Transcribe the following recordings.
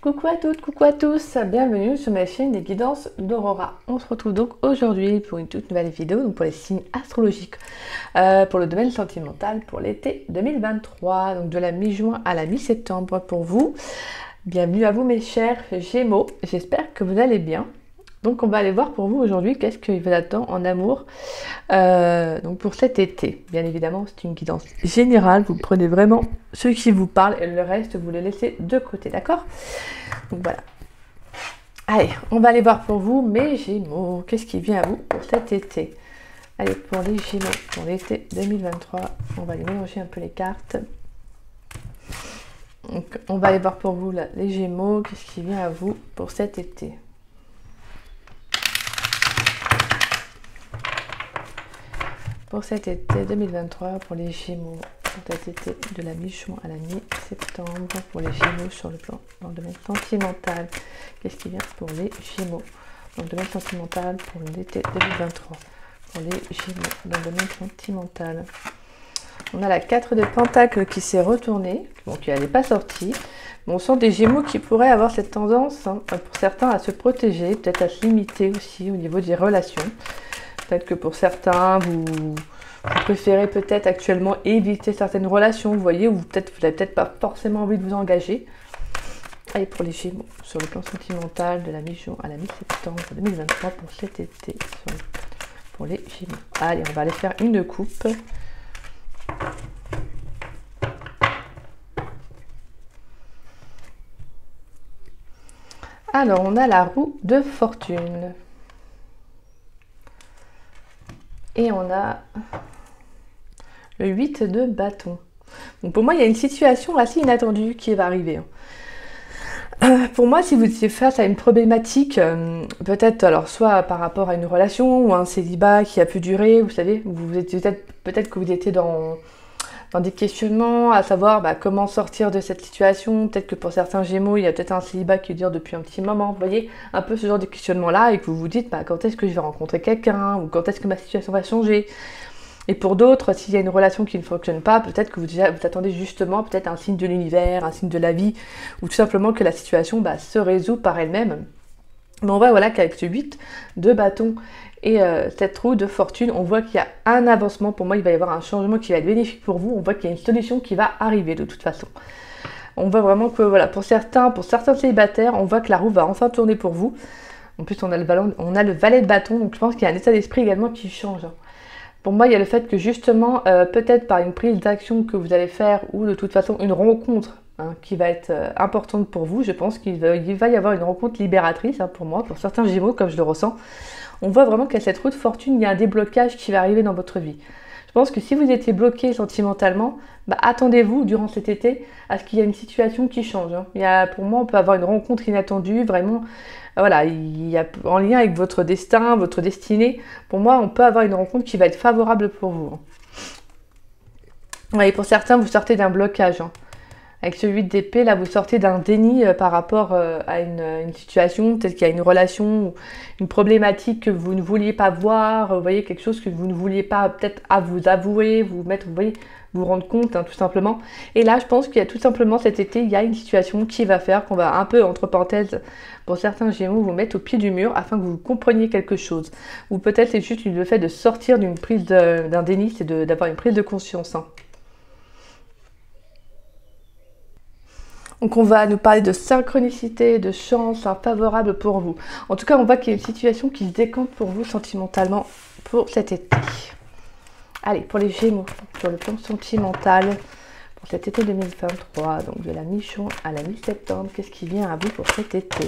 Coucou à toutes, coucou à tous, bienvenue sur ma chaîne des guidances d'Aurora. On se retrouve donc aujourd'hui pour une toute nouvelle vidéo, donc pour les signes astrologiques, pour le domaine sentimental pour l'été 2023, donc de la mi-juin à la mi-septembre pour vous. Bienvenue à vous mes chers Gémeaux, j'espère que vous allez bien. Donc on va aller voir pour vous aujourd'hui qu'est-ce qu'il vous attend en amour donc pour cet été. Bien évidemment c'est une guidance générale, vous prenez vraiment ce qui vous parle et le reste vous le laissez de côté, d'accord? Donc voilà. Allez, on va aller voir pour vous mes Gémeaux, qu'est-ce qui vient à vous pour cet été? Allez, pour les Gémeaux, pour l'été 2023, on va aller mélanger un peu les cartes. Donc on va aller voir pour vous là, les Gémeaux, qu'est-ce qui vient à vous pour cet été? Pour cet été 2023, pour les Gémeaux, pour cet été de la mi-juin à la mi-septembre, pour les Gémeaux sur le plan, dans le domaine sentimental, qu'est-ce qui vient pour les Gémeaux? Dans le domaine sentimental pour l'été 2023, pour les Gémeaux, dans le domaine sentimental. On a la 4 de Pentacles qui s'est retournée, donc elle n'est pas sortie. Mais on sent des Gémeaux qui pourraient avoir cette tendance, hein, pour certains, à se protéger, peut-être à se limiter aussi au niveau des relations. Peut-être que pour certains, vous préférez peut-être actuellement éviter certaines relations, vous voyez, ou peut-être vous n'avez peut-être pas forcément envie de vous engager. Allez, pour les Gémeaux, sur le plan sentimental, de la mi-juin à la mi-septembre 2023, pour cet été, pour les Gémeaux. Allez, on va aller faire une coupe. Alors, on a la roue de fortune. Et on a le 8 de bâton. Donc pour moi, il y a une situation assez inattendue qui va arriver. Pour moi, si vous étiez face à une problématique, peut-être alors soit par rapport à une relation ou à un célibat qui a pu durer, vous savez, vous étiez peut-être que vous étiez dans des questionnements, à savoir comment sortir de cette situation. Peut-être que pour certains Gémeaux, il y a peut-être un célibat qui dure depuis un petit moment. Vous voyez, un peu ce genre de questionnement-là, et que vous vous dites quand est-ce que je vais rencontrer quelqu'un, ou quand est-ce que ma situation va changer. Et pour d'autres, s'il y a une relation qui ne fonctionne pas, peut-être que vous attendez justement peut-être un signe de l'univers, un signe de la vie, ou tout simplement que la situation se résout par elle-même. Mais on voit voilà, qu'avec ce 8 de bâton et cette roue de fortune, on voit qu'il y a un avancement. Pour moi, il va y avoir un changement qui va être bénéfique pour vous. On voit qu'il y a une solution qui va arriver de toute façon. On voit vraiment que voilà, pour certains célibataires, on voit que la roue va enfin tourner pour vous. En plus, on a le valet de bâton, donc je pense qu'il y a un état d'esprit également qui change. Pour moi, il y a le fait que justement, peut-être par une prise d'action que vous allez faire, ou de toute façon une rencontre qui va être importante pour vous, je pense qu'il va y avoir une rencontre libératrice pour moi, pour certains Gémeaux, comme je le ressens. On voit vraiment qu'à cette roue de fortune, il y a un déblocage qui va arriver dans votre vie. Je pense que si vous étiez bloqué sentimentalement, attendez-vous durant cet été à ce qu'il y ait une situation qui change. Pour moi, on peut avoir une rencontre inattendue, vraiment, voilà, il y a, en lien avec votre destin, votre destinée. Pour moi, on peut avoir une rencontre qui va être favorable pour vous. Et pour certains, vous sortez d'un blocage. Avec ce 8 d'épée, là, vous sortez d'un déni par rapport à une situation, peut-être qu'il y a une relation, une problématique que vous ne vouliez pas voir, vous voyez, quelque chose que vous ne vouliez pas peut-être à vous avouer, vous mettre, vous voyez, vous rendre compte, tout simplement. Et là, je pense qu'il y a tout simplement cet été, il y a une situation qui va faire qu'on va un peu, entre parenthèses, pour certains Gémeaux, vous mettre au pied du mur afin que vous compreniez quelque chose. Ou peut-être c'est juste le fait de sortir d'une prise d'un déni, c'est d'avoir une prise de conscience. Donc on va nous parler de synchronicité, de chance favorable pour vous. En tout cas, on voit qu'il y a une situation qui se décante pour vous sentimentalement pour cet été. Allez, pour les Gémeaux, sur le plan sentimental, pour cet été 2023, donc de la mi-juin à la mi-septembre, qu'est-ce qui vient à vous pour cet été?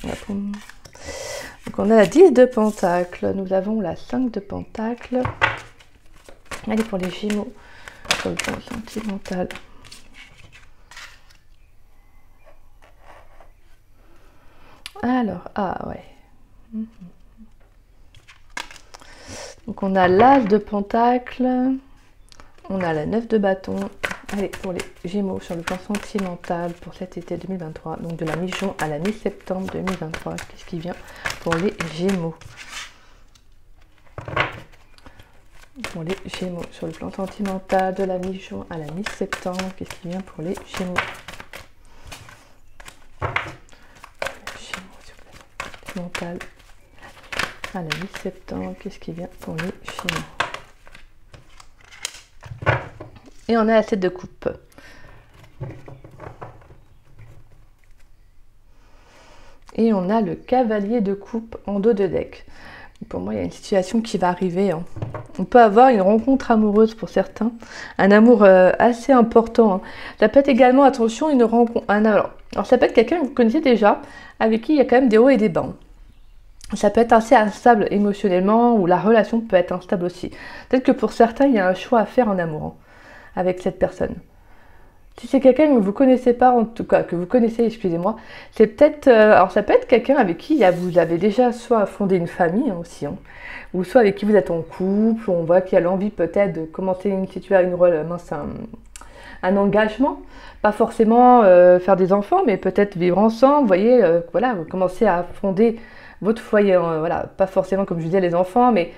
Donc on a la 10 de Pentacles, nous avons la 5 de Pentacles. Allez, pour les Gémeaux, sur le plan sentimental. Alors, ouais. Donc on a l'As de Pentacle, on a la 9 de bâton. Allez, pour les Gémeaux sur le plan sentimental pour cet été 2023, donc de la mi-juin à la mi-septembre 2023, qu'est-ce qui vient pour les Gémeaux? Pour les Gémeaux sur le plan sentimental de la mi-juin à la mi-septembre, qu'est-ce qui vient pour les Gémeaux? mental à la mi-septembre. Qu'est-ce qui vient pour les chiens? Et on a la 7 de coupe. Et on a le cavalier de coupe en dos de deck. Pour moi, il y a une situation qui va arriver. Hein. On peut avoir une rencontre amoureuse pour certains. Un amour assez important. Hein. Ça peut être également, attention, une rencontre... alors, ça peut être quelqu'un que vous connaissez déjà, avec qui il y a quand même des hauts et des bas. Ça peut être assez instable émotionnellement, ou la relation peut être instable aussi. Peut-être que pour certains, il y a un choix à faire en amour, hein, avec cette personne. Si c'est quelqu'un que vous connaissez pas, en tout cas, que vous connaissez, excusez-moi, c'est peut-être... alors ça peut être quelqu'un avec qui vous avez déjà soit fondé une famille, hein, aussi, hein, ou soit avec qui vous êtes en couple, on voit qu'il y a l'envie peut-être de commencer une situation, un engagement, pas forcément faire des enfants, mais peut-être vivre ensemble, vous voyez, voilà, vous commencez à fonder votre foyer, voilà, pas forcément comme je disais les enfants, mais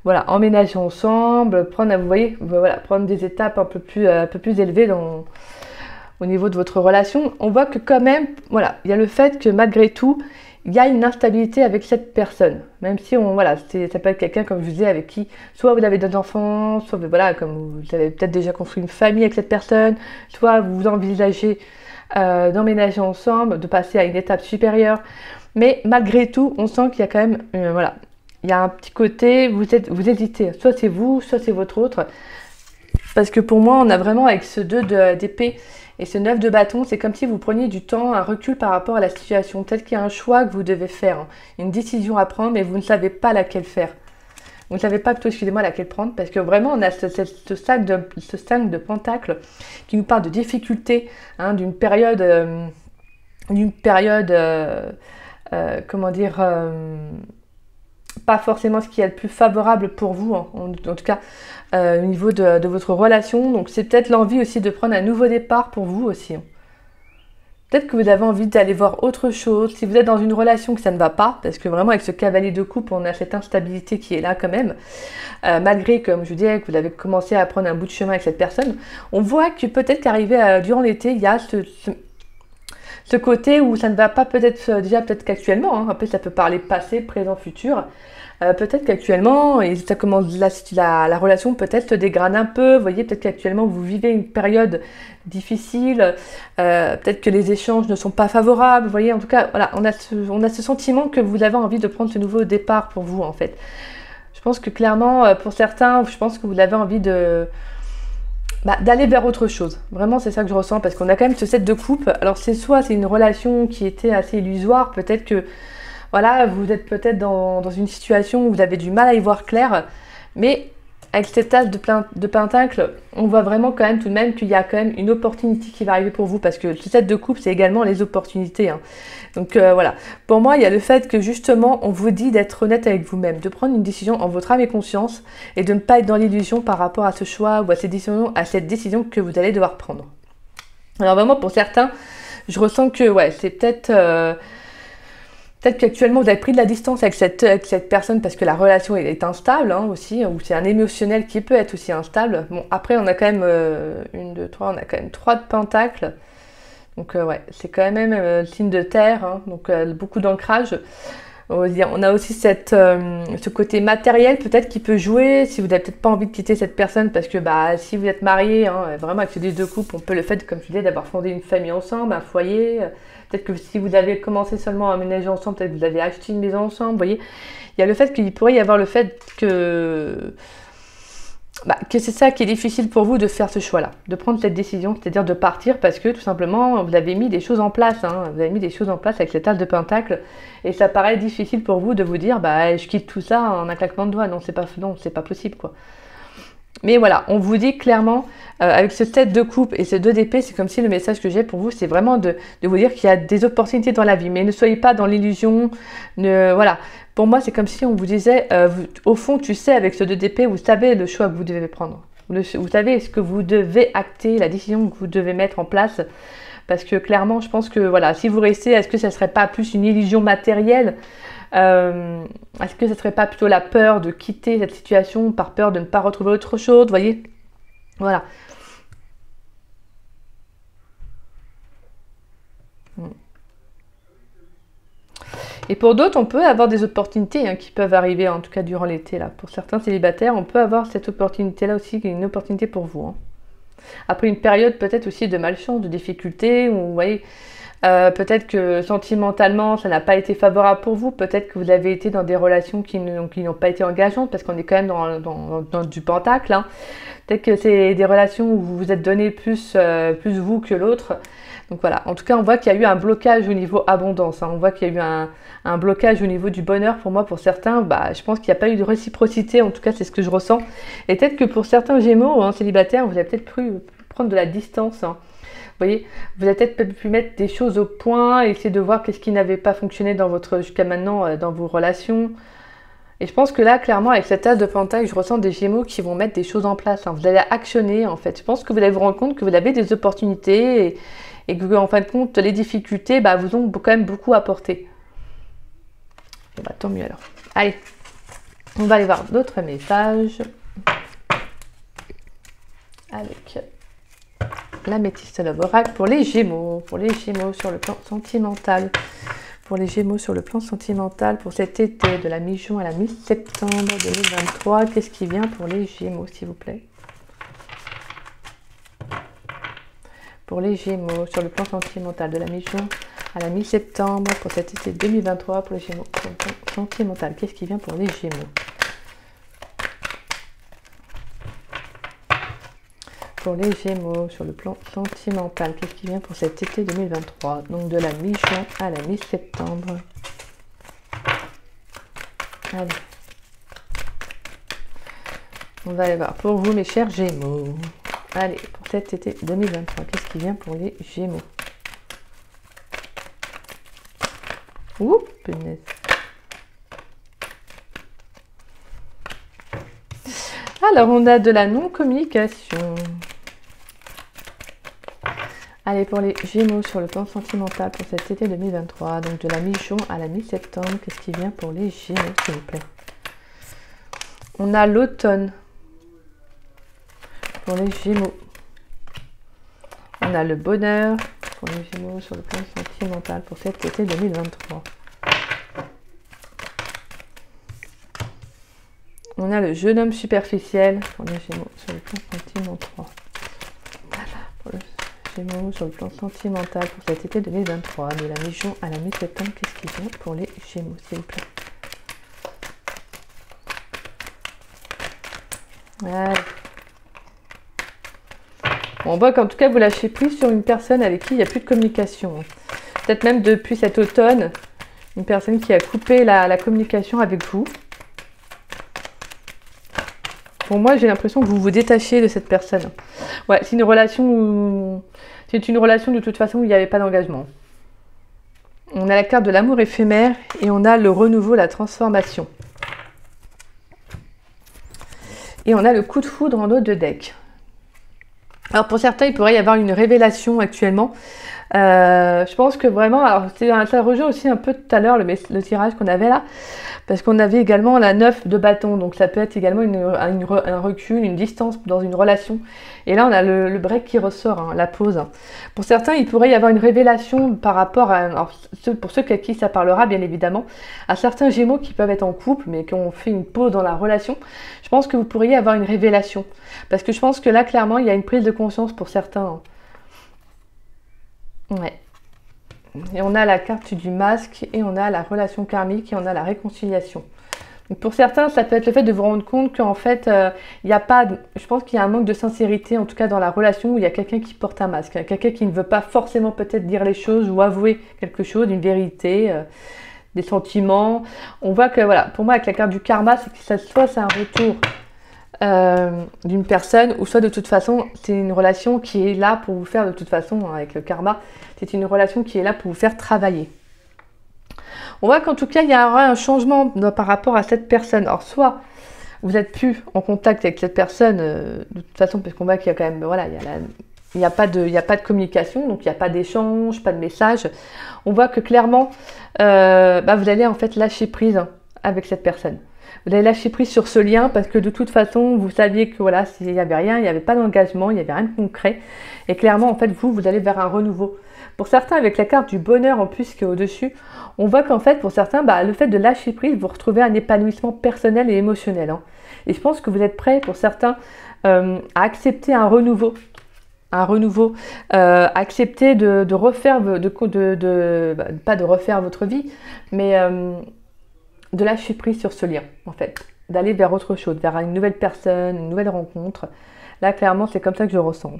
voilà, emménager ensemble, prendre, vous voyez, voilà, prendre des étapes un peu plus élevées au niveau de votre relation. On voit que quand même, voilà, il y a le fait que malgré tout, il y a une instabilité avec cette personne. Même si voilà, ça peut être quelqu'un, comme je vous disais, avec qui, soit vous avez des enfants, soit voilà, comme vous avez peut-être déjà construit une famille avec cette personne, soit vous envisagez d'emménager ensemble, de passer à une étape supérieure. Mais malgré tout, on sent qu'il y a quand même, voilà, il y a un petit côté, vous hésitez, soit c'est vous, soit c'est votre autre. Parce que pour moi, on a vraiment avec ce 2 d'épée et ce 9 de bâton, c'est comme si vous preniez du temps, un recul par rapport à la situation. Peut-être qu'il y a un choix que vous devez faire, hein, une décision à prendre, mais vous ne savez pas laquelle faire. Vous ne savez pas plutôt, excusez-moi, laquelle prendre, parce que vraiment, on a ce 5 de pentacle qui nous parle de difficulté, hein, d'une période, comment dire, pas forcément ce qui est le plus favorable pour vous, hein, en tout cas au niveau de votre relation. Donc c'est peut-être l'envie aussi de prendre un nouveau départ pour vous aussi. Hein. Peut-être que vous avez envie d'aller voir autre chose. Si vous êtes dans une relation que ça ne va pas, parce que vraiment avec ce cavalier de coupe, on a cette instabilité qui est là quand même. Malgré, comme je vous disais, que vous avez commencé à prendre un bout de chemin avec cette personne, on voit que peut-être qu'arrivé durant l'été, il y a ce côté où ça ne va pas peut-être peut-être qu'actuellement, hein, après ça peut parler passé, présent, futur, peut-être qu'actuellement, et ça commence la relation peut-être se dégrade un peu, vous voyez, peut-être qu'actuellement vous vivez une période difficile, peut-être que les échanges ne sont pas favorables, vous voyez, en tout cas, voilà, on a ce sentiment que vous avez envie de prendre ce nouveau départ pour vous, en fait. Je pense que clairement, pour certains, je pense que vous avez envie d'aller vers autre chose. Vraiment, c'est ça que je ressens, parce qu'on a quand même ce 7 de coupe. Alors, c'est une relation qui était assez illusoire. Peut-être que, voilà, vous êtes peut-être dans une situation où vous avez du mal à y voir clair. Mais avec cette as de pentacle, on voit vraiment quand même tout de même qu'il y a quand même une opportunité qui va arriver pour vous. Parce que le 7 de coupe, c'est également les opportunités. Hein. Donc, voilà. Pour moi, il y a le fait que, justement, on vous dit d'être honnête avec vous-même. De prendre une décision en votre âme et conscience. Et de ne pas être dans l'illusion par rapport à ce choix ou à cette décision que vous allez devoir prendre. Alors, vraiment, pour certains, je ressens que, ouais, c'est peut-être qu'actuellement, vous avez pris de la distance avec cette personne parce que la relation est instable, hein, aussi, ou c'est un émotionnel qui peut être aussi instable. Bon, après, on a quand même 1, 2, 3, on a quand même 3 de pentacles. Donc, ouais, c'est quand même signe de terre, hein, donc beaucoup d'ancrage. On a aussi ce côté matériel peut-être qui peut jouer, si vous n'avez peut-être pas envie de quitter cette personne parce que si vous êtes marié, hein, vraiment avec ce 10 de coupe, on peut le fait, comme je disais, d'avoir fondé une famille ensemble, un foyer. Peut-être que si vous avez commencé seulement à emménager ensemble, peut-être que vous avez acheté une maison ensemble, vous voyez. Il y a le fait qu'il pourrait y avoir le fait que c'est ça qui est difficile pour vous de faire ce choix-là, de prendre cette décision, c'est-à-dire de partir parce que tout simplement vous avez mis des choses en place, hein, vous avez mis des choses en place avec cette as de pentacle et ça paraît difficile pour vous de vous dire je quitte tout ça en un claquement de doigts, non c'est pas possible quoi. Mais voilà, on vous dit clairement, avec ce 7 de coupe et ce 2 d'épée, c'est comme si le message que j'ai pour vous, c'est vraiment de vous dire qu'il y a des opportunités dans la vie, mais ne soyez pas dans l'illusion, voilà. Pour moi, c'est comme si on vous disait, au fond, tu sais, avec ce 2 d'épée, vous savez le choix que vous devez prendre. Vous savez ce que vous devez acter, la décision que vous devez mettre en place. Parce que clairement, je pense que, voilà, si vous restez, est-ce que ça ne serait pas plus une illusion matérielle ? Est-ce que ce ne serait pas plutôt la peur de quitter cette situation par peur de ne pas retrouver autre chose, vous voyez ? Voilà. Et pour d'autres, on peut avoir des opportunités qui peuvent arriver, en tout cas durant l'été. Là. Pour certains célibataires, on peut avoir cette opportunité-là aussi, qui est une opportunité pour vous. Après une période peut-être aussi de malchance, de difficulté, où vous voyez, peut-être que sentimentalement, ça n'a pas été favorable pour vous. Peut-être que vous avez été dans des relations qui n'ont pas été engageantes, parce qu'on est quand même dans du pentacle. Peut-être que c'est des relations où vous vous êtes donné plus vous que l'autre. Donc voilà, en tout cas, on voit qu'il y a eu un blocage au niveau abondance. On voit qu'il y a eu un blocage au niveau du bonheur. Pour moi, pour certains, je pense qu'il n'y a pas eu de réciprocité. En tout cas, c'est ce que je ressens. Et peut-être que pour certains Gémeaux, célibataires, vous avez peut-être pu prendre de la distance. Vous voyez, vous avez peut-être pu mettre des choses au point et essayer de voir qu'est-ce qui n'avait pas fonctionné jusqu'à maintenant dans vos relations. Et je pense que là, clairement, avec cette as de pentacle, je ressens des Gémeaux qui vont mettre des choses en place. Vous allez actionner, en fait. Je pense que vous allez vous rendre compte que vous avez des opportunités et que, en fin de compte, les difficultés vous ont quand même beaucoup apporté. Et tant mieux alors. Allez, on va aller voir d'autres messages. Avec l'améthyste Love Oracle pour les Gémeaux. Pour les Gémeaux sur le plan sentimental. Pour les Gémeaux sur le plan sentimental, pour cet été, de la mi-juin à la mi-septembre 2023, qu'est-ce qui vient pour les Gémeaux, s'il vous plaît? Pour les Gémeaux, sur le plan sentimental, de la mi-juin à la mi-septembre, pour cet été 2023, pour les Gémeaux, sur le plan sentimental, qu'est-ce qui vient pour les Gémeaux? Pour les Gémeaux, sur le plan sentimental, qu'est-ce qui vient pour cet été 2023? Donc de la mi-juin à la mi-septembre. Allez. On va aller voir pour vous, mes chers Gémeaux. Allez, pour cet été 2023, qu'est-ce qui vient pour les Gémeaux? Ouh, punaise. Alors, on a de la non-communication. Allez, pour les Gémeaux sur le plan sentimental pour cet été 2023, donc de la mi-juin à la mi-septembre, qu'est-ce qui vient pour les Gémeaux, s'il vous plaît? On a l'automne pour les Gémeaux. On a le bonheur pour les Gémeaux sur le plan sentimental pour cet été 2023. On a le jeune homme superficiel pour les Gémeaux sur le plan sentimental. Pour le Gémeaux sur le plan sentimental pour cet été 2023, de la mi-juin à la mi-septembre, qu'est-ce qui vient pour les Gémeaux, s'il vous plaît? Allez. Bon, on voit qu'en tout cas, vous lâchez prise sur une personne avec qui il n'y a plus de communication. Peut-être même depuis cet automne, une personne qui a coupé la communication avec vous. Pour moi, j'ai l'impression que vous vous détachez de cette personne. Ouais, c'est une relation où... C'est une relation de toute façon où il n'y avait pas d'engagement. On a la carte de l'amour éphémère et on a le renouveau, la transformation. Et on a le coup de foudre en haut de deck. Alors pour certains, il pourrait y avoir une révélation actuellement. Je pense que vraiment, alors ça rejoint aussi un peu tout à l'heure le tirage qu'on avait là, parce qu'on avait également la 9 de bâton, donc ça peut être également un recul, une distance dans une relation. Et là, on a le break qui ressort, la pause. Pour certains, il pourrait y avoir une révélation par rapport à, alors, pour ceux à qui ça parlera, bien évidemment, à certains Gémeaux qui peuvent être en couple, mais qui ont fait une pause dans la relation. Je pense que vous pourriez avoir une révélation, parce que je pense que là, clairement, il y a une prise de conscience pour certains. Ouais. Et on a la carte du masque et on a la relation karmique et on a la réconciliation. Donc pour certains, ça peut être le fait de vous rendre compte qu'en fait, il n'y a pas, je pense qu'il y a un manque de sincérité, en tout cas dans la relation où il y a quelqu'un qui porte un masque, quelqu'un qui ne veut pas forcément peut-être dire les choses ou avouer quelque chose, une vérité, des sentiments. On voit que voilà, pour moi avec la carte du karma, c'est que soit c'est un retour d'une personne, ou soit de toute façon c'est une relation qui est là pour vous faire, de toute façon avec le karma, c'est une relation qui est là pour vous faire travailler. On voit qu'en tout cas il y aura un changement par rapport à cette personne. Alors soit vous n'êtes plus en contact avec cette personne de toute façon, parce qu'on voit qu'il y a quand même, voilà, il n'y a pas de communication, donc il n'y a pas d'échange, pas de message. On voit que clairement vous allez en fait lâcher prise avec cette personne. Vous allez lâcher prise sur ce lien parce que de toute façon, vous saviez que voilà, il n'y avait rien, il n'y avait pas d'engagement, il n'y avait rien de concret. Et clairement, en fait, vous allez vers un renouveau. Pour certains, avec la carte du bonheur en plus qui est au-dessus, on voit qu'en fait, pour certains, le fait de lâcher prise, vous retrouvez un épanouissement personnel et émotionnel. Hein. Et je pense que vous êtes prêts, pour certains, à accepter un renouveau. Accepter de refaire, pas de refaire votre vie, mais de lâcher prise sur ce lien, en fait. D'aller vers autre chose, vers une nouvelle personne, une nouvelle rencontre. Là, clairement, c'est comme ça que je ressens.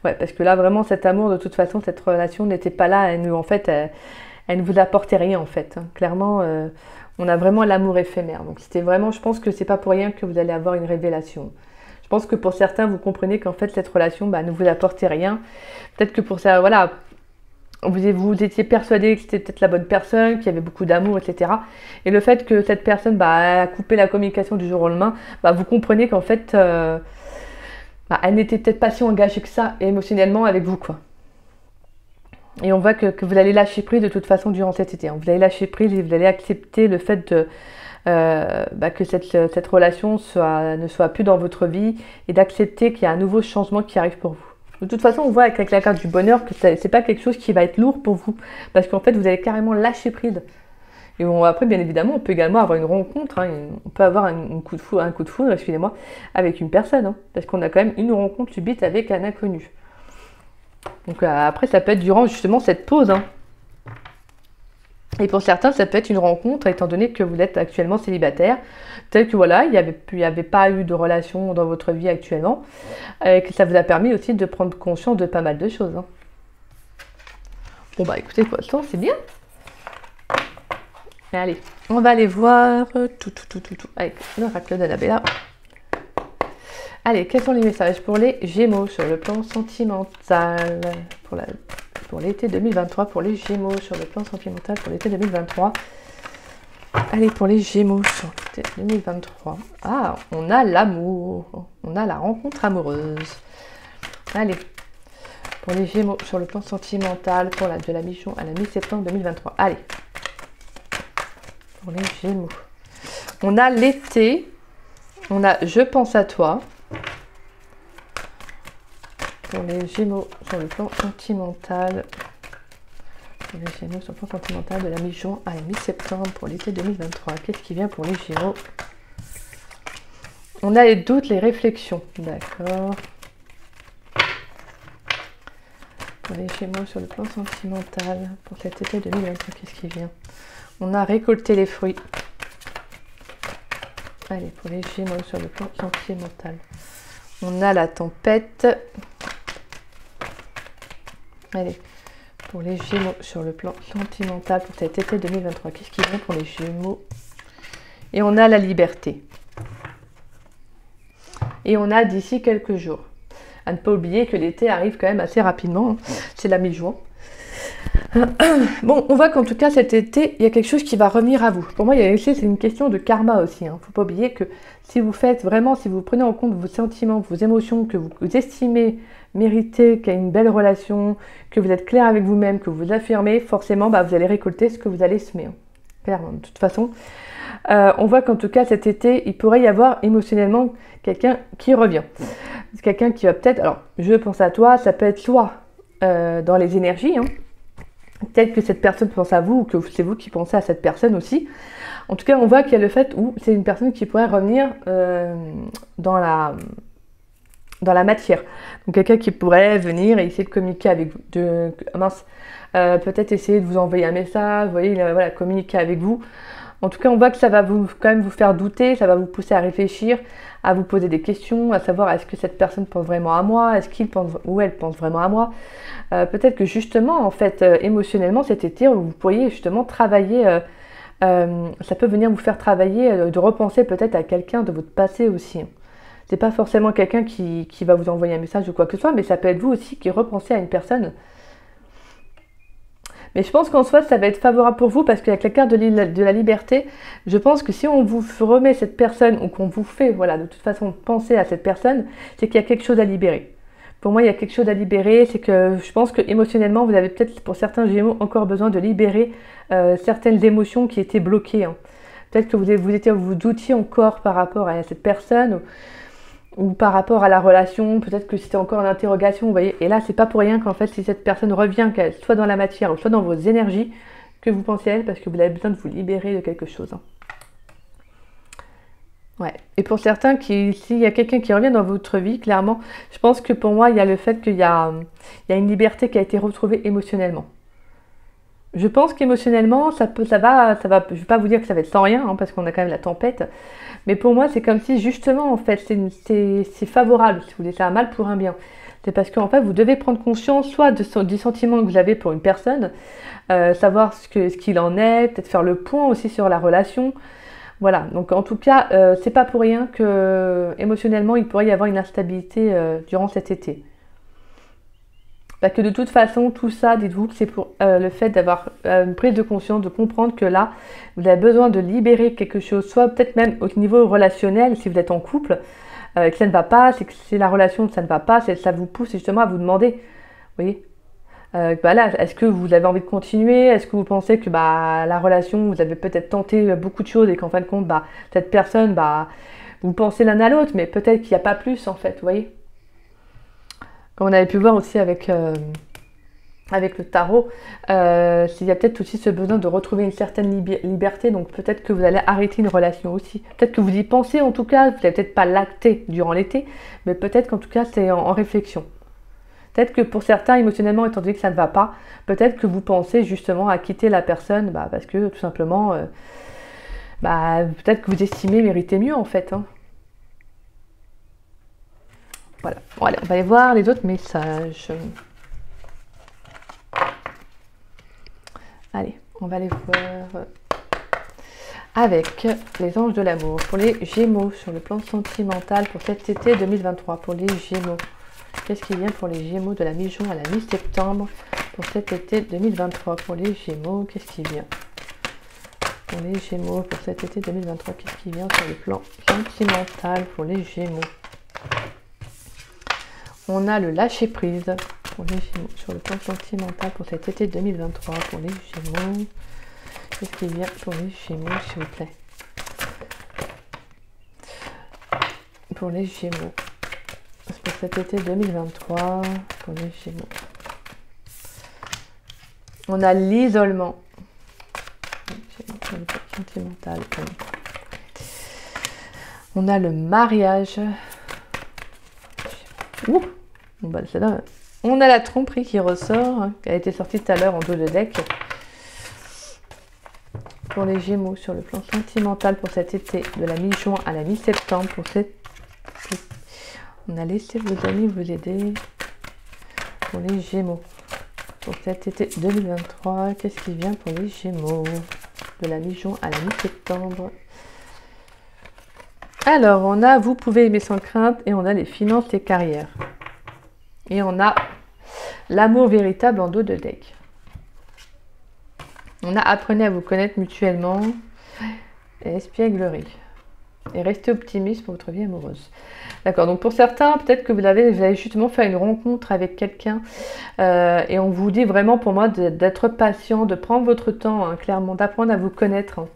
Ouais, parce que là, vraiment, cet amour, de toute façon, cette relation n'était pas là. Elle ne vous apportait rien, en fait. Hein. Clairement, on a vraiment l'amour éphémère. Donc, c'était vraiment, je pense que c'est pas pour rien que vous allez avoir une révélation. Je pense que pour certains, vous comprenez qu'en fait, cette relation ne vous apportait rien. Peut-être que pour ça, voilà, vous étiez persuadé que c'était peut-être la bonne personne, qu'il y avait beaucoup d'amour, etc. Et le fait que cette personne a coupé la communication du jour au lendemain, vous comprenez qu'en fait, elle n'était peut-être pas si engagée que ça émotionnellement avec vous, quoi. Et on voit que vous allez lâcher prise de toute façon durant cet été. Hein. Vous allez lâcher prise et vous allez accepter le fait que cette relation ne soit plus dans votre vie et d'accepter qu'il y a un nouveau changement qui arrive pour vous. De toute façon, on voit avec la carte du bonheur que c'est pas quelque chose qui va être lourd pour vous parce qu'en fait, vous allez carrément lâcher prise. Et après, bien évidemment, on peut également avoir une rencontre, hein, on peut avoir un coup de foudre, excusez-moi, avec une personne, hein, parce qu'on a quand même une rencontre subite avec un inconnu. Donc après, ça peut être durant justement cette pause. Hein. Et pour certains, ça peut être une rencontre, étant donné que vous êtes actuellement célibataire, tel que voilà, il n'y avait pas eu de relation dans votre vie actuellement, et que ça vous a permis aussi de prendre conscience de pas mal de choses. Hein. Bon écoutez, pour l'instant, c'est bien. Allez, on va aller voir tout avec l'oracle d'Annabella. Allez, quels sont les messages pour les Gémeaux sur le plan sentimental pour l'été 2023, pour les Gémeaux sur le plan sentimental pour l'été 2023. Allez, pour les Gémeaux sur l'été 2023. Ah, on a l'amour, on a la rencontre amoureuse. Allez, pour les Gémeaux sur le plan sentimental de la mi-juin à la mi-septembre 2023. Allez. Pour les Gémeaux. On a l'été. On a Je pense à toi. Pour les Gémeaux sur le plan sentimental. Pour les Gémeaux sur le plan sentimental de la mi-juin à la mi-septembre pour l'été 2023. Qu'est-ce qui vient pour les Gémeaux? On a les doutes, les réflexions. D'accord. Pour les Gémeaux sur le plan sentimental pour cet été 2023. Qu'est-ce qui vient? On a récolté les fruits. Allez, pour les Gémeaux sur le plan sentimental. On a la tempête. Allez, pour les Gémeaux sur le plan sentimental pour cet été 2023. Qu'est-ce qui vient pour les Gémeaux? Et on a la liberté. Et on a d'ici quelques jours. À ne pas oublier que l'été arrive quand même assez rapidement. Hein. C'est la mi-juin. Bon, on voit qu'en tout cas cet été, il y a quelque chose qui va revenir à vous. Pour moi, c'est une question de karma aussi. Il ne faut pas oublier que si vous prenez en compte vos sentiments, vos émotions, que vous estimez mériter, qu'il y a une belle relation, que vous êtes clair avec vous-même, que vous affirmez, forcément, vous allez récolter ce que vous allez semer. Hein. Clairement, de toute façon. On voit qu'en tout cas cet été, il pourrait y avoir émotionnellement quelqu'un qui revient. Quelqu'un qui va peut-être, alors je pense à toi, ça peut être soit dans les énergies, hein, peut-être que cette personne pense à vous ou que c'est vous qui pensez à cette personne aussi. En tout cas, on voit qu'il y a le fait où c'est une personne qui pourrait revenir dans la matière. Donc quelqu'un qui pourrait venir et essayer de communiquer avec vous. Peut-être essayer de vous envoyer un message, vous voyez, voilà, communiquer avec vous. En tout cas, on voit que ça va quand même vous faire douter, ça va vous pousser à réfléchir, à vous poser des questions, à savoir est-ce que cette personne pense vraiment à moi, est-ce qu'il pense ou elle pense vraiment à moi. Peut-être que justement, en fait, émotionnellement, cet été, vous pourriez justement travailler, ça peut venir vous faire travailler, de repenser peut-être à quelqu'un de votre passé aussi. C'est pas forcément quelqu'un qui va vous envoyer un message ou quoi que ce soit, mais ça peut être vous aussi qui repensez à une personne. Mais je pense qu'en soi, ça va être favorable pour vous parce qu'avec la carte de la liberté, je pense que si on vous remet cette personne ou qu'on vous fait, voilà, de toute façon, penser à cette personne, c'est qu'il y a quelque chose à libérer. Pour moi, il y a quelque chose à libérer, c'est que je pense que émotionnellement, vous avez peut-être, pour certains Gémeaux, encore besoin de libérer certaines émotions qui étaient bloquées. Hein. Peut-être que vous doutiez encore par rapport à cette personne. ou par rapport à la relation, peut-être que c'était encore une interrogation, vous voyez. Et là, c'est pas pour rien qu'en fait, si cette personne revient, qu'elle soit dans la matière ou soit dans vos énergies, que vous pensez à elle, parce que vous avez besoin de vous libérer de quelque chose. Hein. Ouais. Et pour certains, s'il y a quelqu'un qui revient dans votre vie, clairement, je pense que pour moi, il y a le fait qu'il y a une liberté qui a été retrouvée émotionnellement. Je pense qu'émotionnellement, ça va, je vais pas vous dire que ça va être sans rien, hein, parce qu'on a quand même la tempête, mais pour moi, c'est comme si justement, en fait, c'est favorable, si vous voulez, c'est un mal pour un bien. C'est parce qu'en fait, vous devez prendre conscience soit du sentiment que vous avez pour une personne, savoir ce qu'il en est, peut-être faire le point aussi sur la relation. Voilà, donc en tout cas, c'est pas pour rien que émotionnellement, il pourrait y avoir une instabilité durant cet été. Parce que de toute façon, tout ça, dites-vous que c'est pour le fait d'avoir une prise de conscience, de comprendre que là, vous avez besoin de libérer quelque chose, soit peut-être même au niveau relationnel, si vous êtes en couple, que ça ne va pas, c'est que c'est la relation, ça ne va pas, ça vous pousse justement à vous demander, vous voyez, là, est-ce que vous avez envie de continuer? Est-ce que vous pensez que la relation, vous avez peut-être tenté beaucoup de choses et qu'en fin de compte, cette personne, vous pensez l'un à l'autre, mais peut-être qu'il n'y a pas plus en fait, vous voyez. Comme on avait pu voir aussi avec le tarot, il y a peut-être aussi ce besoin de retrouver une certaine liberté, donc peut-être que vous allez arrêter une relation aussi. Peut-être que vous y pensez en tout cas, vous n'allez peut-être pas l'acter durant l'été, mais peut-être qu'en tout cas c'est en réflexion. Peut-être que pour certains, émotionnellement, étant donné que ça ne va pas, peut-être que vous pensez justement à quitter la personne, parce que tout simplement, peut-être que vous estimez mériter mieux en fait. Hein. Voilà. Bon, allez, on va aller voir les autres messages. Allez, on va aller voir avec les anges de l'amour. Pour les Gémeaux, sur le plan sentimental pour cet été 2023, pour les Gémeaux. Qu'est-ce qui vient pour les Gémeaux de la mi-juin à la mi-septembre pour cet été 2023? Pour les Gémeaux, qu'est-ce qui vient? Pour les Gémeaux, pour cet été 2023, qu'est-ce qui vient sur le plan sentimental pour les Gémeaux? On a le lâcher-prise pour les Gémeaux sur le plan sentimental pour cet été 2023 pour les Gémeaux. Qu'est-ce qui vient pour les Gémeaux, s'il vous plaît? Pour les Gémeaux. Pour cet été 2023 pour les Gémeaux. On a l'isolement. Sentimental. On a le mariage. Ouh, on a la tromperie qui ressort, hein, qui a été sortie tout à l'heure en dos de deck. Pour les Gémeaux, sur le plan sentimental pour cet été, de la mi-juin à la mi-septembre, pour cet été. On a laissé vos amis vous aider. Pour les Gémeaux, pour cet été 2023, qu'est-ce qui vient pour les Gémeaux? De la mi-juin à la mi-septembre. Alors, on a vous pouvez aimer sans crainte et on a les finances et carrières. Et on a l'amour véritable en dos de deck. On a apprenez à vous connaître mutuellement et espièglerie. Et restez optimiste pour votre vie amoureuse. D'accord, donc pour certains, peut-être que vous allez justement faire une rencontre avec quelqu'un et on vous dit vraiment pour moi d'être patient, de prendre votre temps, hein, clairement, d'apprendre à vous connaître. Hein.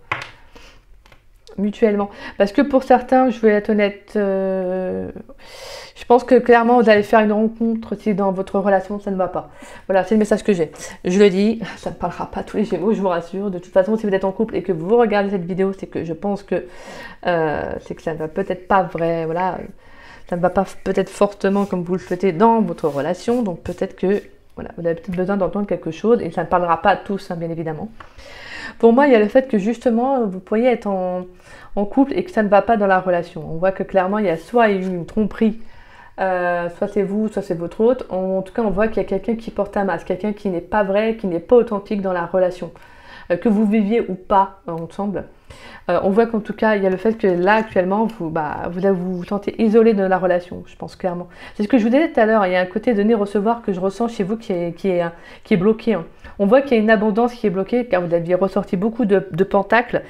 Mutuellement. Parce que pour certains, je vais être honnête, je pense que clairement vous allez faire une rencontre si dans votre relation ça ne va pas. Voilà, c'est le message que j'ai. Je le dis, ça ne parlera pas à tous les Gémeaux, je vous rassure. De toute façon, si vous êtes en couple et que vous regardez cette vidéo, c'est que je pense que ça ne va peut-être pas vrai, voilà, ça ne va pas peut-être fortement comme vous le souhaitez dans votre relation. Donc peut-être que voilà, vous avez peut-être besoin d'entendre quelque chose et ça ne parlera pas à tous, hein, bien évidemment. Pour moi, il y a le fait que justement, vous pourriez être en couple et que ça ne va pas dans la relation. On voit que clairement, il y a soit eu une tromperie, soit c'est vous, soit c'est votre autre. En tout cas, on voit qu'il y a quelqu'un qui porte un masque, quelqu'un qui n'est pas vrai, qui n'est pas authentique dans la relation. Que vous viviez ou pas ensemble. On voit qu'en tout cas, il y a le fait que là, actuellement, vous sentez isolé de la relation, je pense clairement. C'est ce que je vous disais tout à l'heure, il y a un côté donner-recevoir que je ressens chez vous qui est bloqué. Hein. On voit qu'il y a une abondance qui est bloquée, car vous aviez ressorti beaucoup de pentacles.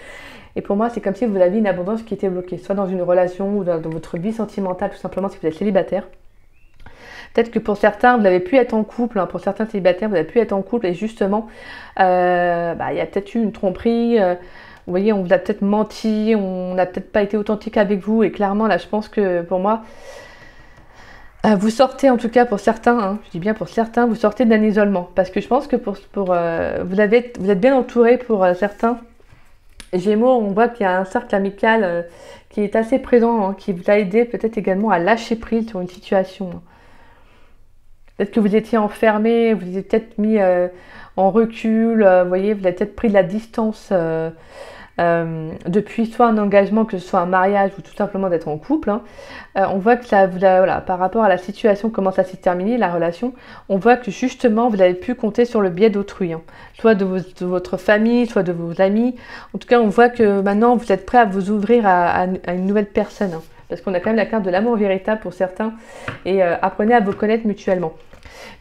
Et pour moi, c'est comme si vous aviez une abondance qui était bloquée, soit dans une relation ou dans votre vie sentimentale, tout simplement, si vous êtes célibataire. Peut-être que pour certains, vous avez pu être en couple, hein, pour certains célibataires, vous avez pu être en couple et justement, il y a peut-être eu une tromperie, Vous voyez, on vous a peut-être menti, on n'a peut-être pas été authentique avec vous. Et clairement, là, je pense que pour moi, vous sortez, en tout cas pour certains, hein, je dis bien pour certains, vous sortez d'un isolement. Parce que je pense que vous êtes bien entouré pour certains. Gémeaux, on voit qu'il y a un cercle amical qui est assez présent, hein, qui vous a aidé peut-être également à lâcher prise sur une situation. Peut-être que vous étiez enfermé, vous étiez peut-être mis en recul, vous voyez, vous avez peut-être pris de la distance depuis soit un engagement, que ce soit un mariage ou tout simplement d'être en couple. Hein. On voit que ça vous a, voilà, par rapport à la situation, comment ça s'est terminé, la relation, on voit que justement vous avez pu compter sur le biais d'autrui, hein. Soit de votre famille, soit de vos amis. En tout cas, on voit que maintenant vous êtes prêt à vous ouvrir à une nouvelle personne. Hein. Parce qu'on a quand même la carte de l'amour véritable pour certains. Et apprenez à vous connaître mutuellement.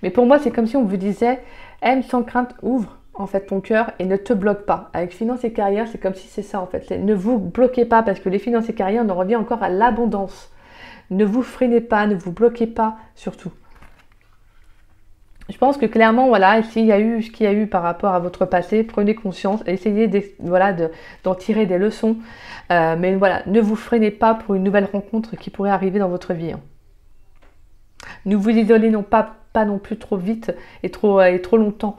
Mais pour moi, c'est comme si on vous disait, aime sans crainte, ouvre en fait ton cœur et ne te bloque pas. Avec finances et carrière, c'est comme si c'est ça en fait. Ne vous bloquez pas parce que les finances et carrière, on en revient encore à l'abondance. Ne vous freinez pas, ne vous bloquez pas surtout. Je pense que clairement, voilà, s'il y a eu ce qu'il y a eu par rapport à votre passé, prenez conscience, essayez d'en tirer des leçons. Mais voilà, ne vous freinez pas pour une nouvelle rencontre qui pourrait arriver dans votre vie. Hein. Ne vous isolez pas non plus trop vite et trop longtemps.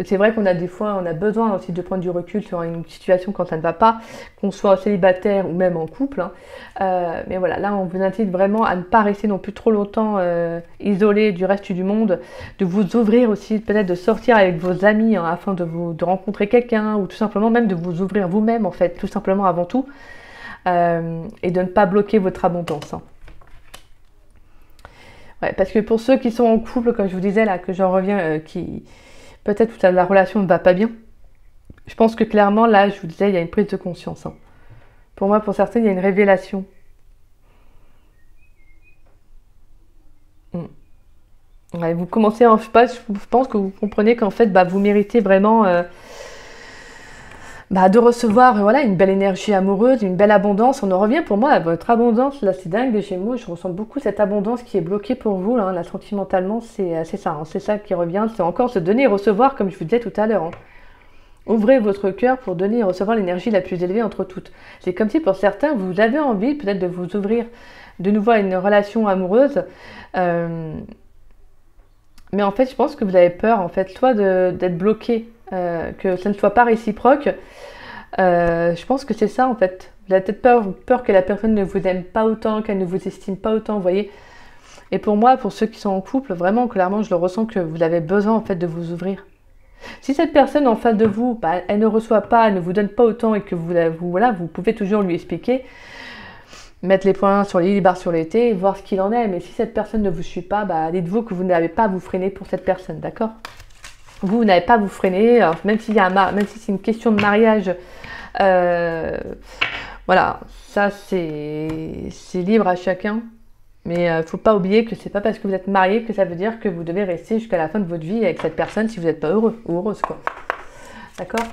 C'est vrai qu'on a des fois, on a besoin aussi de prendre du recul sur une situation quand ça ne va pas, qu'on soit célibataire ou même en couple. Hein. Mais voilà, là on vous incite vraiment à ne pas rester non plus trop longtemps isolé du reste du monde, de vous ouvrir aussi, peut-être de sortir avec vos amis hein, afin de rencontrer quelqu'un ou tout simplement même de vous ouvrir vous-même en fait, tout simplement avant tout, et de ne pas bloquer votre abondance. Hein. Ouais, parce que pour ceux qui sont en couple, comme je vous disais là, que j'en reviens, qui peut-être où la relation ne va pas bien, je pense que clairement là, je vous disais, il y a une prise de conscience. Hein. Pour moi, pour certains, il y a une révélation. Ouais, vous commencez, je sais pas, je pense que vous comprenez qu'en fait, vous méritez vraiment de recevoir voilà, une belle énergie amoureuse, une belle abondance. On en revient pour moi à votre abondance. Là, c'est dingue des Gémeaux. Je ressens beaucoup cette abondance qui est bloquée pour vous. Là, là sentimentalement, c'est ça. Hein, c'est ça qui revient. C'est encore se donner et recevoir, comme je vous disais tout à l'heure. Hein. Ouvrez votre cœur pour donner et recevoir l'énergie la plus élevée entre toutes. C'est comme si pour certains, vous avez envie peut-être de vous ouvrir de nouveau à une relation amoureuse. Mais en fait, je pense que vous avez peur, en fait, soit d'être bloqué, que ça ne soit pas réciproque. Je pense que c'est ça, en fait. Vous avez peut-être peur que la personne ne vous aime pas autant, qu'elle ne vous estime pas autant, vous voyez. Et pour moi, pour ceux qui sont en couple, vraiment, clairement, je le ressens que vous avez besoin, en fait, de vous ouvrir. Si cette personne en face de vous, elle ne reçoit pas, elle ne vous donne pas autant et que vous pouvez toujours lui expliquer, mettre les points sur les barres sur les t et voir ce qu'il en est. Mais si cette personne ne vous suit pas, dites-vous que vous n'avez pas à vous freiner pour cette personne, d'accord? Vous n'avez pas à vous freiner, alors, même si c'est une question de mariage, voilà, ça c'est libre à chacun. Mais il ne faut pas oublier que c'est pas parce que vous êtes marié que ça veut dire que vous devez rester jusqu'à la fin de votre vie avec cette personne si vous n'êtes pas heureux ou heureuse, quoi. D'accord?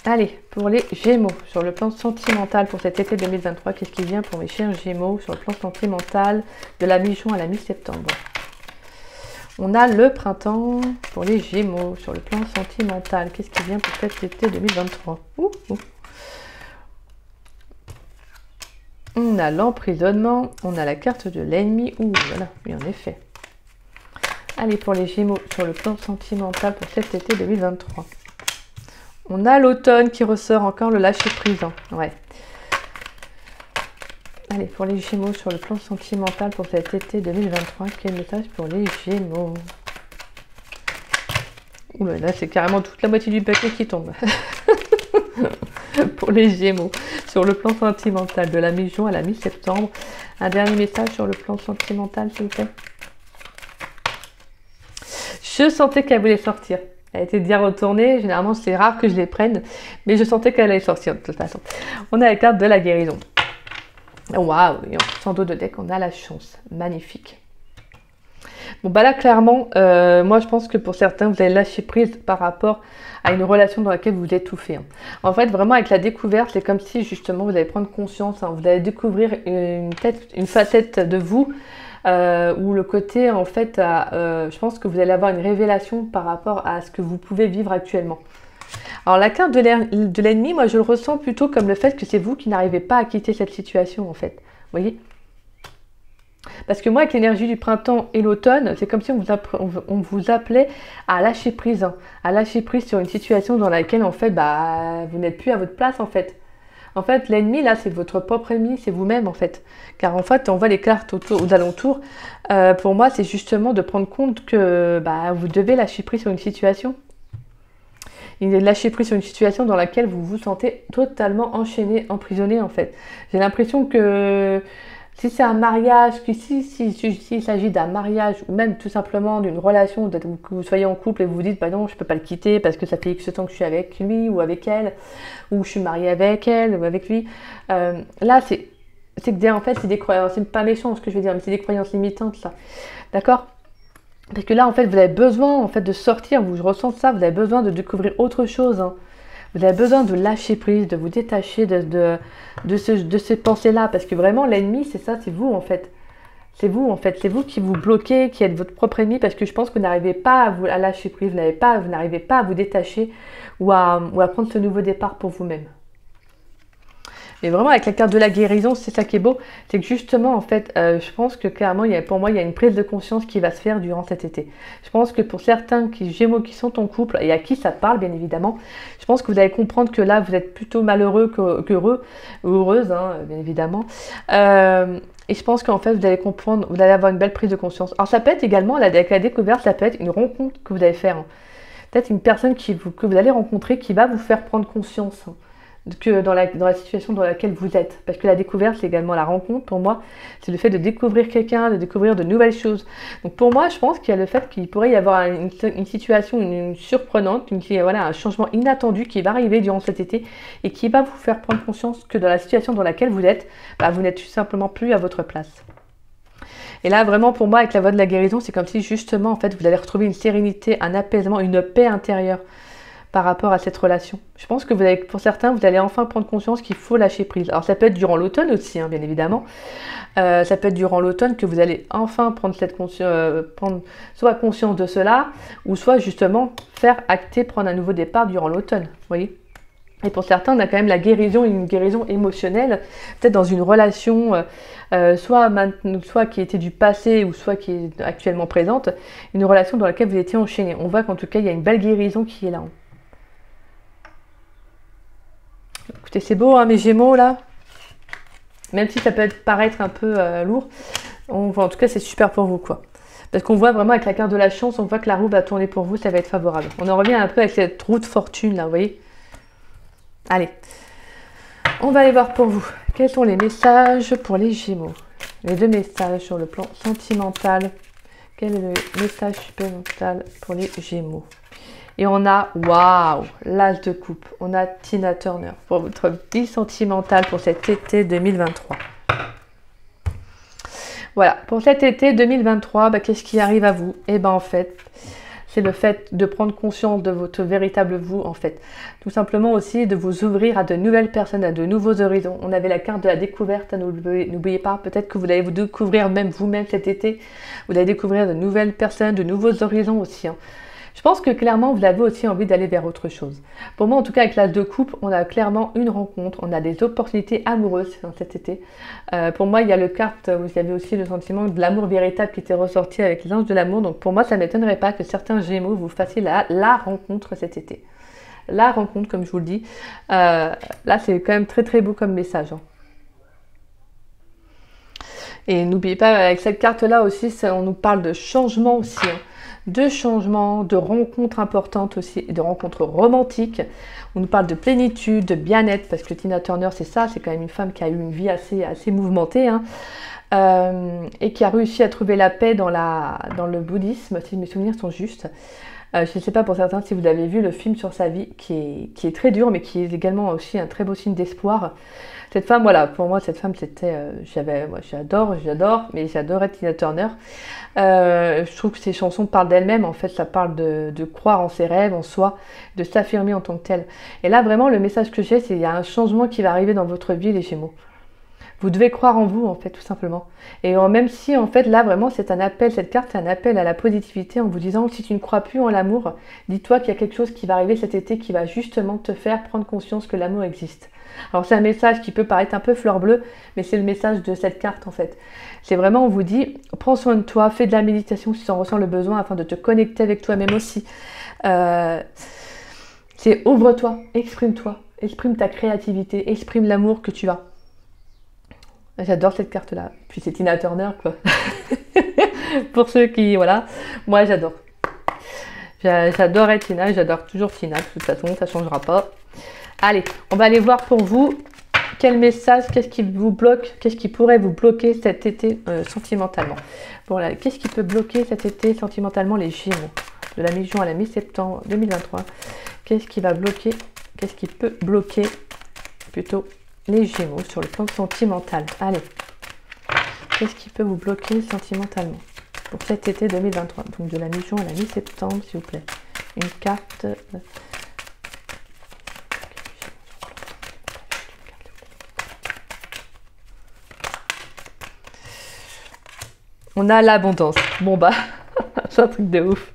Allez, pour les Gémeaux, sur le plan sentimental pour cet été 2023, qu'est-ce qui vient pour mes chers Gémeaux sur le plan sentimental de la mi-juin à la mi-septembre? On a le printemps pour les Gémeaux sur le plan sentimental. Qu'est-ce qui vient pour cet été 2023? On a l'emprisonnement, on a la carte de l'ennemi. Voilà, oui, en effet. Allez, pour les Gémeaux, sur le plan sentimental pour cet été 2023. On a l'automne qui ressort encore, le lâcher-prise. Hein. Ouais. Allez, pour les Gémeaux, sur le plan sentimental pour cet été 2023, quel message pour les Gémeaux? Là, c'est carrément toute la moitié du paquet qui tombe. Pour les Gémeaux, sur le plan sentimental, de la mi-juin à la mi-septembre. Un dernier message sur le plan sentimental, s'il vous plaît. Je sentais qu'elle voulait sortir. Elle était bien retournée. Généralement, c'est rare que je les prenne, mais je sentais qu'elle allait sortir de toute façon. On a la carte de la guérison. Waouh, sans dos de deck, on a la chance. Magnifique. Bon, là, clairement, moi, je pense que pour certains, vous allez lâcher prise par rapport à une relation dans laquelle vous vous étouffez. Hein. En fait, vraiment, avec la découverte, c'est comme si, justement, vous allez prendre conscience, hein, vous allez découvrir une facette de vous où le côté, en fait, je pense que vous allez avoir une révélation par rapport à ce que vous pouvez vivre actuellement. Alors la carte de l'ennemi, moi je le ressens plutôt comme le fait que c'est vous qui n'arrivez pas à quitter cette situation en fait. Vous voyez? Parce que moi avec l'énergie du printemps et l'automne, c'est comme si on vous appelait à lâcher prise. Hein, à lâcher prise sur une situation dans laquelle en fait bah, vous n'êtes plus à votre place en fait. En fait, l'ennemi, là, c'est votre propre ennemi, c'est vous-même, en fait. Car en fait, on voit les cartes aux alentours. Pour moi, c'est justement de prendre compte que bah, vous devez lâcher prise sur une situation. Lâcher prise sur une situation dans laquelle vous vous sentez totalement enchaîné, emprisonné, en fait. J'ai l'impression que si c'est un mariage, s'il s'agit d'un mariage, ou même tout simplement d'une relation, que vous soyez en couple et vous vous dites, bah non, je peux pas le quitter parce que ça fait X temps que je suis avec lui ou avec elle, ou je suis mariée avec elle ou avec lui. Là, c'est que en fait, c'est des croyances, c'est pas méchant ce que je veux dire, mais c'est des croyances limitantes, ça. D'accord? Parce que là, en fait, vous avez besoin en fait, de sortir, je ressens ça, vous avez besoin de découvrir autre chose. Hein. Vous avez besoin de lâcher prise, de vous détacher de ces pensées-là. Parce que vraiment, l'ennemi, c'est ça, c'est vous en fait. C'est vous en fait. C'est vous qui vous bloquez, qui êtes votre propre ennemi. Parce que je pense que vous n'arrivez pas à lâcher prise, vous n'arrivez pas à vous détacher ou à prendre ce nouveau départ pour vous-même. Mais vraiment, avec la carte de la guérison, c'est ça qui est beau. C'est que justement, en fait, je pense que clairement, pour moi, il y a une prise de conscience qui va se faire durant cet été. Je pense que pour certains Gémeaux qui sont en couple, et à qui ça parle, bien évidemment, je pense que vous allez comprendre que là, vous êtes plutôt malheureux qu'heureux, ou heureuse, hein, bien évidemment. Et je pense qu'en fait, vous allez comprendre, vous allez avoir une belle prise de conscience. Alors, ça peut être également, avec la découverte, ça peut être une rencontre que vous allez faire. Hein. Peut-être une personne que vous allez rencontrer qui va vous faire prendre conscience. Hein. Que dans la situation dans laquelle vous êtes. Parce que la découverte, c'est également la rencontre. Pour moi, c'est le fait de découvrir quelqu'un, de découvrir de nouvelles choses. Donc pour moi, je pense qu'il y a le fait qu'il pourrait y avoir une situation une surprenante, voilà, un changement inattendu qui va arriver durant cet été et qui va vous faire prendre conscience que dans la situation dans laquelle vous êtes, bah, vous n'êtes tout simplement plus à votre place. Et là, vraiment, pour moi, avec la voie de la guérison, c'est comme si justement, en fait, vous allez retrouver une sérénité, un apaisement, une paix intérieure par rapport à cette relation. Je pense que pour certains, vous allez enfin prendre conscience qu'il faut lâcher prise. Alors ça peut être durant l'automne aussi, hein, bien évidemment. Ça peut être durant l'automne que vous allez enfin prendre soit conscience de cela, ou soit justement faire acter, prendre un nouveau départ durant l'automne. Vous voyez ? Et pour certains, on a quand même la guérison, une guérison émotionnelle, peut-être dans une relation, soit qui était du passé, ou soit qui est actuellement présente, une relation dans laquelle vous étiez enchaîné. On voit qu'en tout cas, il y a une belle guérison qui est là. Écoutez, c'est beau, hein, mes Gémeaux, là. Même si ça peut paraître un peu lourd, on voit, en tout cas, c'est super pour vous, quoi. Parce qu'on voit vraiment avec la carte de la chance, on voit que la roue va tourner pour vous, ça va être favorable. On en revient un peu avec cette roue de fortune, là, vous voyez. Allez, on va aller voir pour vous. Quels sont les messages pour les Gémeaux? Les deux messages sur le plan sentimental. Quel est le message supplémental pour les Gémeaux? Et on a, waouh, l'as de coupe. On a Tina Turner pour votre vie sentimentale pour cet été 2023. Voilà, pour cet été 2023, bah, qu'est-ce qui arrive à vous? Eh bien, en fait, c'est le fait de prendre conscience de votre véritable vous, en fait. Tout simplement aussi de vous ouvrir à de nouvelles personnes, à de nouveaux horizons. On avait la carte de la découverte, n'oubliez pas, peut-être que vous allez vous découvrir même vous-même cet été. Vous allez découvrir de nouvelles personnes, de nouveaux horizons aussi, hein. Je pense que clairement, vous avez aussi envie d'aller vers autre chose. Pour moi, en tout cas, avec l'as de coupe, on a clairement une rencontre, on a des opportunités amoureuses dans cet été. Pour moi, il y a le carte, vous avez aussi le sentiment de l'amour véritable qui était ressorti avec les anges de l'amour. Donc pour moi, ça ne m'étonnerait pas que certains Gémeaux vous fassiez la rencontre cet été. La rencontre, comme je vous le dis. Là, c'est quand même très très beau comme message. Hein. Et n'oubliez pas, avec cette carte-là aussi, on nous parle de changement aussi. Hein. De changements, de rencontres importantes aussi, et de rencontres romantiques. On nous parle de plénitude, de bien-être, parce que Tina Turner, c'est ça, c'est quand même une femme qui a eu une vie assez mouvementée, hein, et qui a réussi à trouver la paix dans le bouddhisme, si mes souvenirs sont justes. Je ne sais pas pour certains si vous avez vu le film sur sa vie, qui est très dur, mais qui est également aussi un très beau signe d'espoir. Cette femme, voilà, pour moi, cette femme, c'était... j'adore, mais j'adorais Tina Turner. Je trouve que ses chansons parlent d'elle-même. En fait, ça parle de croire en ses rêves, en soi, de s'affirmer en tant que tel. Et là, vraiment, le message que j'ai, c'est qu'il y a un changement qui va arriver dans votre vie, les Gémeaux. Vous devez croire en vous, en fait, tout simplement. Et même si, en fait, là, vraiment, c'est un appel, cette carte, c'est un appel à la positivité en vous disant, si tu ne crois plus en l'amour, dis-toi qu'il y a quelque chose qui va arriver cet été qui va justement te faire prendre conscience que l'amour existe. Alors, c'est un message qui peut paraître un peu fleur bleue, mais c'est le message de cette carte, en fait. C'est vraiment, on vous dit, prends soin de toi, fais de la méditation si tu en ressens le besoin, afin de te connecter avec toi-même aussi. C'est ouvre-toi, exprime-toi, exprime ta créativité, exprime l'amour que tu as. J'adore cette carte-là. Puis c'est Tina Turner, quoi. Pour ceux qui... Voilà. Moi, j'adore. J'adore Tina. J'adore toujours Tina. De toute façon, ça ne changera pas. Allez, on va aller voir pour vous quel message, qu'est-ce qui vous bloque, qu'est-ce qui pourrait vous bloquer cet été sentimentalement. Bon, là, qu'est-ce qui peut bloquer cet été sentimentalement les Gémeaux? De la mi-juin à la mi-septembre 2023. Qu'est-ce qui va bloquer? Qu'est-ce qui peut bloquer plutôt les Gémeaux sur le plan sentimental? Allez, qu'est-ce qui peut vous bloquer sentimentalement pour cet été 2023? Donc de la mi-juin à la mi-septembre, s'il vous plaît. Une carte. On a l'abondance. Bon bah, c'est un truc de ouf.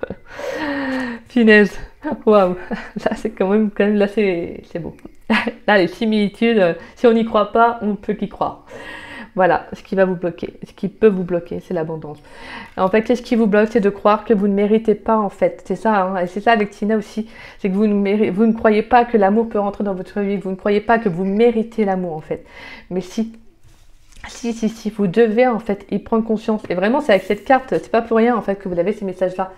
Punaise. Waouh. Là, c'est quand même là, c'est beau. Là, les similitudes, si on n'y croit pas, on ne peut qu'y croire. Voilà, ce qui va vous bloquer, ce qui peut vous bloquer, c'est l'abondance. En fait, qu'est-ce qui vous bloque? C'est de croire que vous ne méritez pas, en fait. C'est ça, hein, et c'est ça avec Tina aussi. C'est que vous ne croyez pas que l'amour peut rentrer dans votre vie. Vous ne croyez pas que vous méritez l'amour, en fait. Mais si, vous devez, en fait, y prendre conscience. Et vraiment, c'est avec cette carte, c'est pas pour rien, en fait, que vous avez ces messages-là.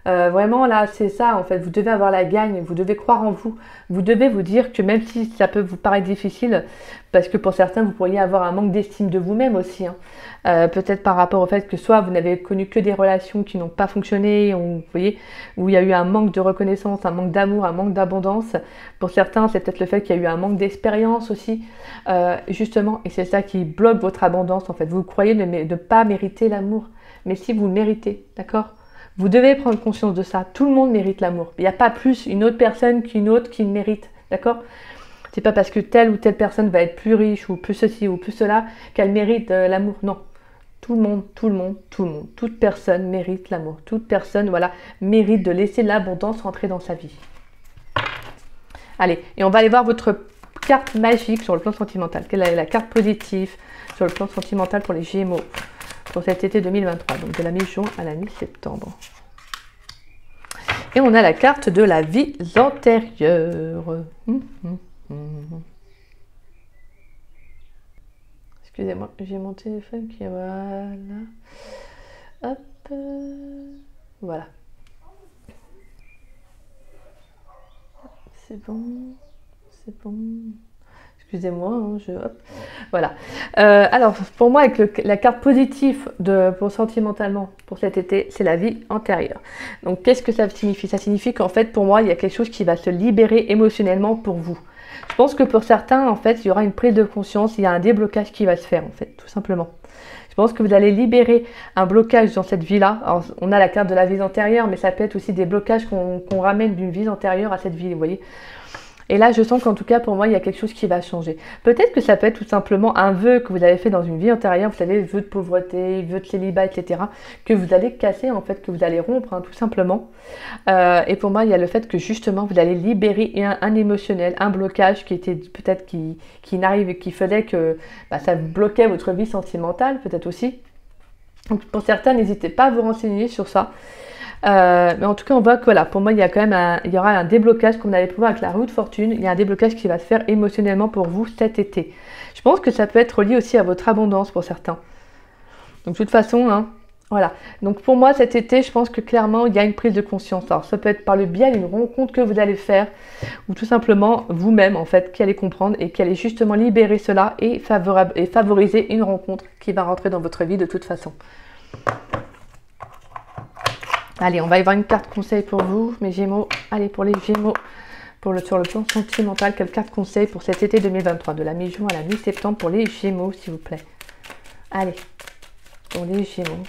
Vraiment là c'est ça en fait, vous devez avoir la gagne, vous devez croire en vous, vous devez vous dire que même si ça peut vous paraître difficile, parce que pour certains vous pourriez avoir un manque d'estime de vous-même aussi, hein. Peut-être par rapport au fait que soit vous n'avez connu que des relations qui n'ont pas fonctionné, vous voyez, où il y a eu un manque de reconnaissance, un manque d'amour, un manque d'abondance. Pour certains c'est peut-être le fait qu'il y a eu un manque d'expérience aussi, justement, et c'est ça qui bloque votre abondance en fait. Vous croyez ne pas mériter l'amour, mais si vous le méritez, d'accord? Vous devez prendre conscience de ça. Tout le monde mérite l'amour. Il n'y a pas plus une autre personne qu'une autre qui le mérite. D'accord? C'est pas parce que telle ou telle personne va être plus riche ou plus ceci ou plus cela qu'elle mérite l'amour. Non. Tout le monde, toute personne mérite l'amour. Toute personne, voilà, mérite de laisser l'abondance rentrer dans sa vie. Allez, et on va aller voir votre carte magique sur le plan sentimental. Quelle est la carte positive sur le plan sentimental pour les Gémeaux pour cet été 2023, donc de la mi-juin à la mi-septembre. Et on a la carte de la vie antérieure. Excusez-moi, j'ai mon téléphone qui est... Voilà. Hop. Voilà. C'est bon. C'est bon. Excusez-moi, hein, hop. Voilà. Alors, pour moi, avec la carte positive pour sentimentalement pour cet été, c'est la vie antérieure. Donc, qu'est-ce que ça signifie? Ça signifie qu'en fait, pour moi, il y a quelque chose qui va se libérer émotionnellement pour vous. Je pense que pour certains, en fait, il y aura une prise de conscience, il y a un déblocage qui va se faire, en fait, tout simplement. Je pense que vous allez libérer un blocage dans cette vie-là. Alors, on a la carte de la vie antérieure, mais ça peut être aussi des blocages qu'on ramène d'une vie antérieure à cette vie, vous voyez. Et là, je sens qu'en tout cas, pour moi, il y a quelque chose qui va changer. Peut-être que ça peut être tout simplement un vœu que vous avez fait dans une vie antérieure, vous savez, vœu de pauvreté, vœu de célibat, etc., que vous allez casser, en fait, que vous allez rompre, hein, tout simplement. Et pour moi, il y a le fait que, justement, vous allez libérer un émotionnel, un blocage qui était peut-être qui n'arrive, qui faisait que ça bloquait votre vie sentimentale, peut-être aussi. Donc, pour certains, n'hésitez pas à vous renseigner sur ça. Mais en tout cas, on voit que voilà, pour moi, il y a quand même il y aura un déblocage, comme on avait pu voir avec la roue de fortune. Il y a un déblocage qui va se faire émotionnellement pour vous cet été. Je pense que ça peut être lié aussi à votre abondance pour certains. Donc, de toute façon, hein, voilà. Donc, pour moi, cet été, je pense que clairement, il y a une prise de conscience. Alors, ça peut être par le biais d'une rencontre que vous allez faire, ou tout simplement vous-même, en fait, qui allez comprendre et qui allez justement libérer cela et favoriser une rencontre qui va rentrer dans votre vie de toute façon. Allez, on va y avoir une carte conseil pour vous, mes Gémeaux. Allez, pour les Gémeaux, sur le plan sentimental, quelle carte conseil pour cet été 2023, de la mi-juin à la mi-septembre pour les Gémeaux, s'il vous plaît. Allez, pour les Gémeaux,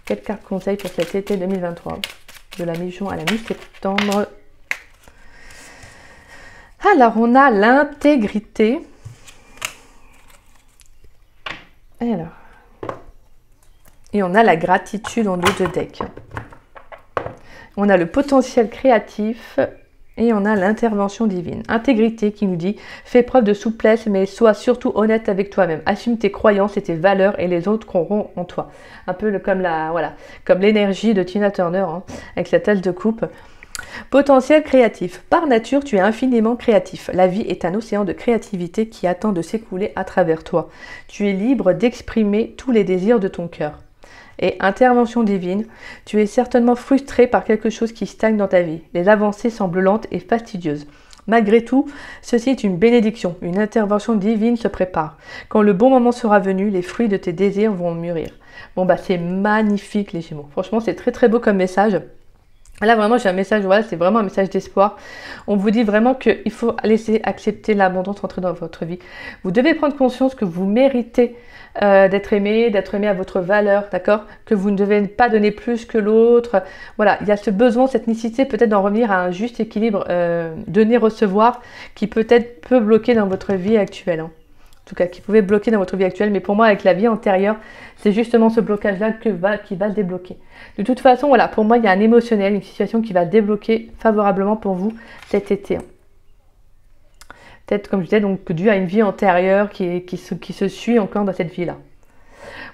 quelle carte conseil pour cet été 2023, de la mi-juin à la mi-septembre. Alors, on a l'intégrité, Alors. Et on a la gratitude en dos de deck. On a le potentiel créatif et on a l'intervention divine. Intégrité qui nous dit « Fais preuve de souplesse, mais sois surtout honnête avec toi-même. Assume tes croyances et tes valeurs et les autres croiront en toi. » Un peu comme l'énergie de Tina Turner, hein, avec la tasse de coupe. Potentiel créatif. Par nature, tu es infiniment créatif. La vie est un océan de créativité qui attend de s'écouler à travers toi. Tu es libre d'exprimer tous les désirs de ton cœur. Et intervention divine, tu es certainement frustré par quelque chose qui stagne dans ta vie. Les avancées semblent lentes et fastidieuses. Malgré tout, ceci est une bénédiction. Une intervention divine se prépare. Quand le bon moment sera venu, les fruits de tes désirs vont mûrir. Bon bah c'est magnifique les Gémeaux. Franchement c'est très très beau comme message. Là vraiment j'ai un message, voilà, c'est vraiment un message d'espoir. On vous dit vraiment qu'il faut laisser accepter l'abondance entrer dans votre vie. Vous devez prendre conscience que vous méritez d'être aimé à votre valeur, d'accord? Que vous ne devez pas donner plus que l'autre. Voilà, il y a ce besoin, cette nécessité peut-être d'en revenir à un juste équilibre donner-recevoir qui peut-être peut bloquer dans votre vie actuelle. Hein. En tout cas, qui pouvait bloquer dans votre vie actuelle. Mais pour moi, avec la vie antérieure, c'est justement ce blocage-là qui va se débloquer. De toute façon, voilà, pour moi, il y a un émotionnel, une situation qui va débloquer favorablement pour vous cet été. Peut-être, comme je disais, donc dû à une vie antérieure qui se suit encore dans cette vie-là.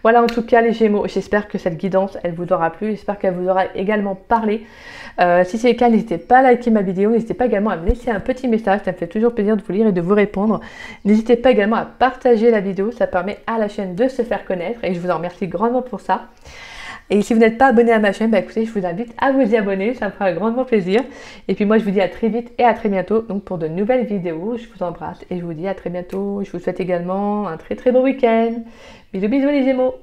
Voilà en tout cas les Gémeaux, j'espère que cette guidance elle vous aura plu, j'espère qu'elle vous aura également parlé. Si c'est le cas, n'hésitez pas à liker ma vidéo, n'hésitez pas également à me laisser un petit message, ça me fait toujours plaisir de vous lire et de vous répondre. N'hésitez pas également à partager la vidéo, ça permet à la chaîne de se faire connaître et je vous en remercie grandement pour ça. Et si vous n'êtes pas abonné à ma chaîne, bah écoutez, je vous invite à vous y abonner, ça me fera grandement plaisir. Et puis moi, je vous dis à très vite et à très bientôt donc pour de nouvelles vidéos. Je vous embrasse et je vous dis à très bientôt. Je vous souhaite également un très très beau week-end. Bisous bisous les Gémeaux.